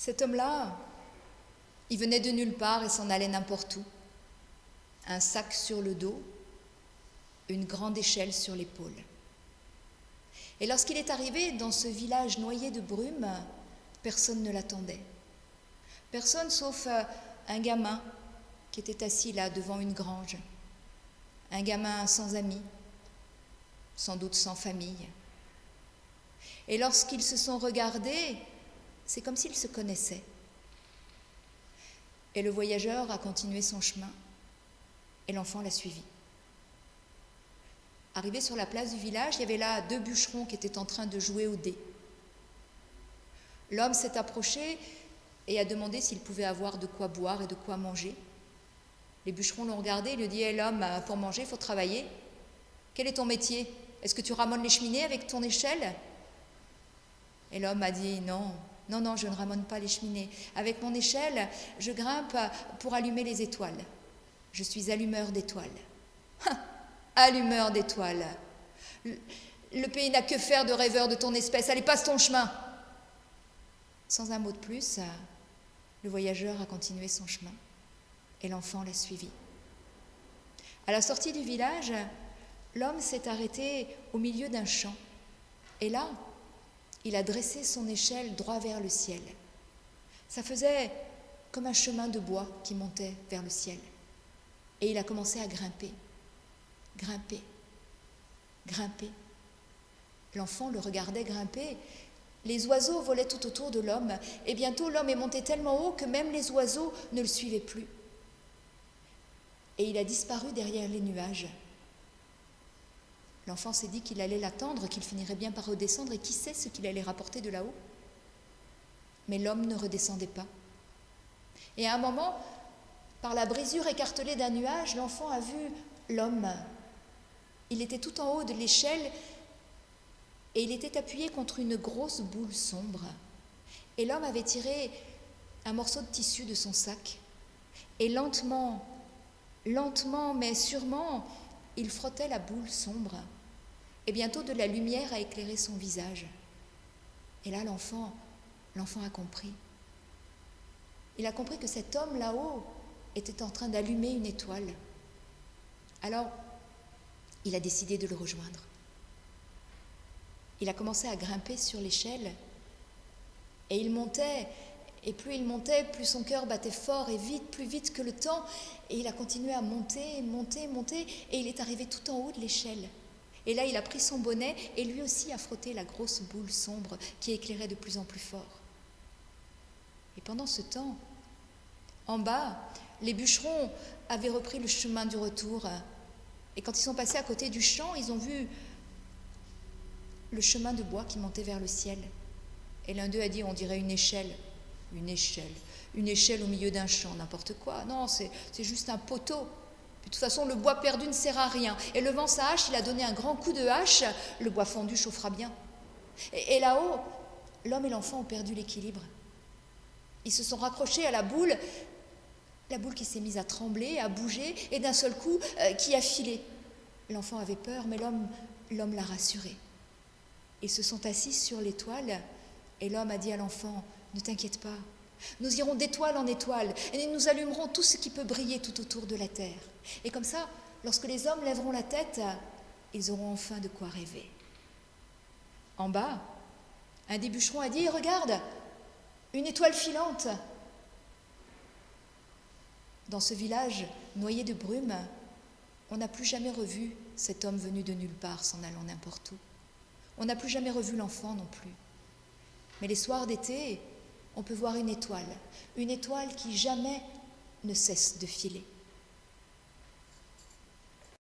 Cet homme-là, il venait de nulle part et s'en allait n'importe où. Un sac sur le dos, une grande échelle sur l'épaule. Et lorsqu'il est arrivé dans ce village noyé de brume, personne ne l'attendait. Personne sauf un gamin qui était assis là devant une grange. Un gamin sans amis, sans doute sans famille. Et lorsqu'ils se sont regardés, c'est comme s'ils se connaissaient. Et le voyageur a continué son chemin, et l'enfant l'a suivi. Arrivé sur la place du village, il y avait là 2 bûcherons qui étaient en train de jouer aux dés. L'homme s'est approché et a demandé s'il pouvait avoir de quoi boire et de quoi manger. Les bûcherons l'ont regardé et lui ont dit « l'homme, pour manger, il faut travailler. Quel est ton métier? Est-ce que tu ramones les cheminées avec ton échelle ?» Et l'homme a dit « non, je ne ramonne pas les cheminées. Avec mon échelle, je grimpe pour allumer les étoiles. Je suis allumeur d'étoiles. » Allumeur d'étoiles. Le pays n'a que faire de rêveur de ton espèce. Allez, passe ton chemin. Sans un mot de plus, le voyageur a continué son chemin et l'enfant l'a suivi. À la sortie du village, l'homme s'est arrêté au milieu d'un champ. Et là, il a dressé son échelle droit vers le ciel. Ça faisait comme un chemin de bois qui montait vers le ciel. Et il a commencé à grimper. Grimper, grimper. L'enfant le regardait grimper. Les oiseaux volaient tout autour de l'homme, et bientôt l'homme est monté tellement haut que même les oiseaux ne le suivaient plus. Et il a disparu derrière les nuages. L'enfant s'est dit qu'il allait l'attendre, qu'il finirait bien par redescendre, et qui sait ce qu'il allait rapporter de là-haut. Mais l'homme ne redescendait pas. Et à un moment, par la brisure écartelée d'un nuage, l'enfant a vu l'homme. Il était tout en haut de l'échelle et il était appuyé contre une grosse boule sombre. Et l'homme avait tiré un morceau de tissu de son sac. Et lentement mais sûrement, il frottait la boule sombre. Et bientôt de la lumière a éclairé son visage. Et là, l'enfant a compris. Il a compris que cet homme là-haut était en train d'allumer une étoile. Alors, il a décidé de le rejoindre. Il a commencé à grimper sur l'échelle et il montait, et plus il montait, plus son cœur battait fort et vite, plus vite que le temps, et il a continué à monter, et il est arrivé tout en haut de l'échelle. Et là, il a pris son bonnet et lui aussi a frotté la grosse boule sombre qui éclairait de plus en plus fort. Et pendant ce temps, en bas, les bûcherons avaient repris le chemin du retour. Et quand ils sont passés à côté du champ, ils ont vu le chemin de bois qui montait vers le ciel. Et l'un d'eux a dit, on dirait une échelle. Une échelle au milieu d'un champ, n'importe quoi. Non, c'est juste un poteau. Puis, de toute façon, le bois perdu ne sert à rien. Et levant sa hache, il a donné un grand coup de hache. Le bois fondu chauffera bien. Et là-haut, l'homme et l'enfant ont perdu l'équilibre. Ils se sont raccrochés à la boule qui s'est mise à trembler, à bouger, et d'un seul coup, qui a filé. L'enfant avait peur, mais l'homme l'a rassuré. Ils se sont assis sur l'étoile, et l'homme a dit à l'enfant, « Ne t'inquiète pas, nous irons d'étoile en étoile, et nous allumerons tout ce qui peut briller tout autour de la terre. Et comme ça, lorsque les hommes lèveront la tête, ils auront enfin de quoi rêver. » En bas, un des bûcherons a dit, « Regarde, une étoile filante !» Dans ce village noyé de brume, on n'a plus jamais revu cet homme venu de nulle part s'en allant n'importe où. On n'a plus jamais revu l'enfant non plus. Mais les soirs d'été, on peut voir une étoile qui jamais ne cesse de filer.